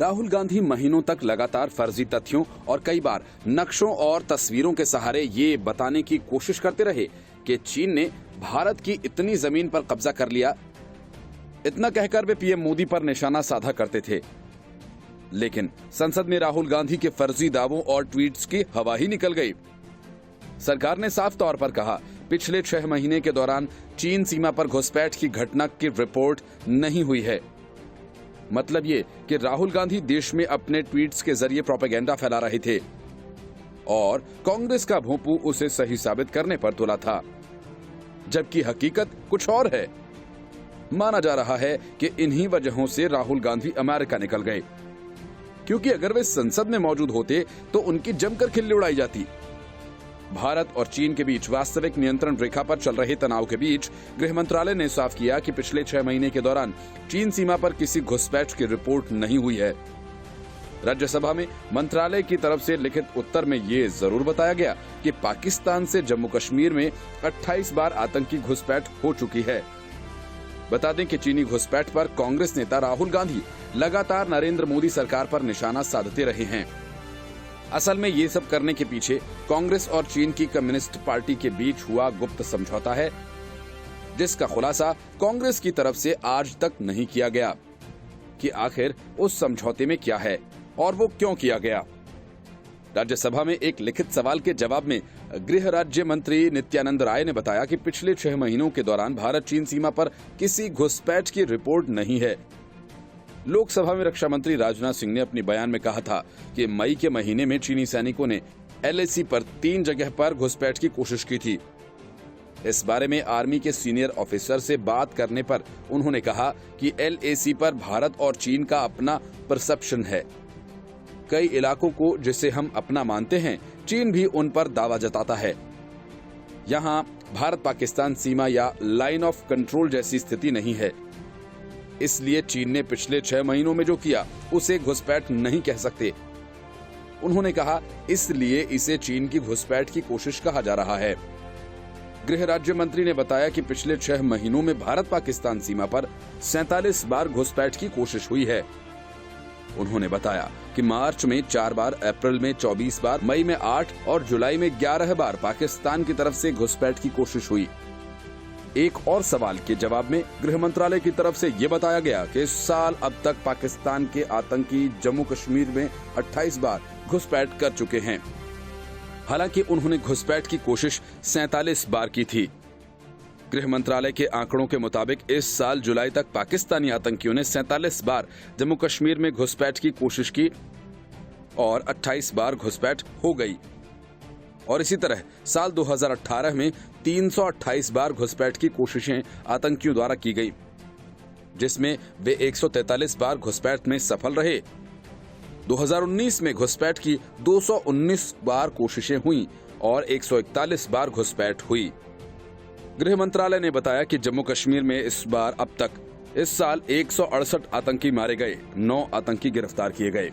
राहुल गांधी महीनों तक लगातार फर्जी तथ्यों और कई बार नक्शों और तस्वीरों के सहारे ये बताने की कोशिश करते रहे कि चीन ने भारत की इतनी जमीन पर कब्जा कर लिया। इतना कहकर वे पीएम मोदी पर निशाना साधा करते थे, लेकिन संसद में राहुल गांधी के फर्जी दावों और ट्वीट्स की हवा ही निकल गई। सरकार ने साफ तौर पर कहा, पिछले 6 महीने के दौरान चीन सीमा पर घुसपैठ की घटना की रिपोर्ट नहीं हुई है। मतलब ये कि राहुल गांधी देश में अपने ट्वीट्स के जरिए प्रोपेगेंडा फैला रहे थे और कांग्रेस का भोंपू उसे सही साबित करने पर तुला था, जबकि हकीकत कुछ और है। माना जा रहा है कि इन्हीं वजहों से राहुल गांधी अमेरिका निकल गए, क्योंकि अगर वे संसद में मौजूद होते तो उनकी जमकर खिल्ली उड़ाई जाती। भारत और चीन के बीच वास्तविक नियंत्रण रेखा पर चल रहे तनाव के बीच गृह मंत्रालय ने साफ किया कि पिछले 6 महीने के दौरान चीन सीमा पर किसी घुसपैठ की रिपोर्ट नहीं हुई है। राज्यसभा में मंत्रालय की तरफ से लिखित उत्तर में ये जरूर बताया गया कि पाकिस्तान से जम्मू कश्मीर में 28 बार आतंकी घुसपैठ हो चुकी है। बता दें कि चीनी घुसपैठ पर कांग्रेस नेता राहुल गांधी लगातार नरेंद्र मोदी सरकार पर निशाना साधते रहे हैं। असल में ये सब करने के पीछे कांग्रेस और चीन की कम्युनिस्ट पार्टी के बीच हुआ गुप्त समझौता है, जिसका खुलासा कांग्रेस की तरफ से आज तक नहीं किया गया कि आखिर उस समझौते में क्या है और वो क्यों किया गया। राज्यसभा में एक लिखित सवाल के जवाब में गृह राज्य मंत्री नित्यानंद राय ने बताया कि पिछले 6 महीनों के दौरान भारत चीन सीमा पर किसी घुसपैठ की रिपोर्ट नहीं है। लोकसभा में रक्षा मंत्री राजनाथ सिंह ने अपने बयान में कहा था कि मई के महीने में चीनी सैनिकों ने LAC पर 3 जगह पर घुसपैठ की कोशिश की थी। इस बारे में आर्मी के सीनियर ऑफिसर से बात करने पर उन्होंने कहा कि LAC पर भारत और चीन का अपना परसेप्शन है। कई इलाकों को जिसे हम अपना मानते हैं, चीन भी उन पर दावा जताता है। यहाँ भारत पाकिस्तान सीमा या लाइन ऑफ कंट्रोल जैसी स्थिति नहीं है, इसलिए चीन ने पिछले 6 महीनों में जो किया उसे घुसपैठ नहीं कह सकते। उन्होंने कहा, इसलिए इसे चीन की घुसपैठ की कोशिश कहा जा रहा है। गृह राज्य मंत्री ने बताया कि पिछले 6 महीनों में भारत पाकिस्तान सीमा पर 47 बार घुसपैठ की कोशिश हुई है। उन्होंने बताया कि मार्च में 4 बार, अप्रैल में 24 बार, मई में 8 और जुलाई में 11 बार पाकिस्तान की तरफ से घुसपैठ की कोशिश हुई। एक और सवाल के जवाब में गृह मंत्रालय की तरफ से ये बताया गया कि इस साल अब तक पाकिस्तान के आतंकी जम्मू कश्मीर में 28 बार घुसपैठ कर चुके हैं। हालांकि उन्होंने घुसपैठ की कोशिश 47 बार की थी। गृह मंत्रालय के आंकड़ों के मुताबिक इस साल जुलाई तक पाकिस्तानी आतंकियों ने 47 बार जम्मू कश्मीर में घुसपैठ की कोशिश की और 28 बार घुसपैठ हो गई। और इसी तरह साल 2018 में 328 बार घुसपैठ की कोशिशें आतंकियों द्वारा की गई, जिसमें वे 143 बार घुसपैठ में सफल रहे। 2019 में घुसपैठ की 219 बार कोशिशें हुई और 141 बार घुसपैठ हुई। गृह मंत्रालय ने बताया कि जम्मू कश्मीर में इस बार अब तक इस साल 168 आतंकी मारे गए, 9 आतंकी गिरफ्तार किए गए।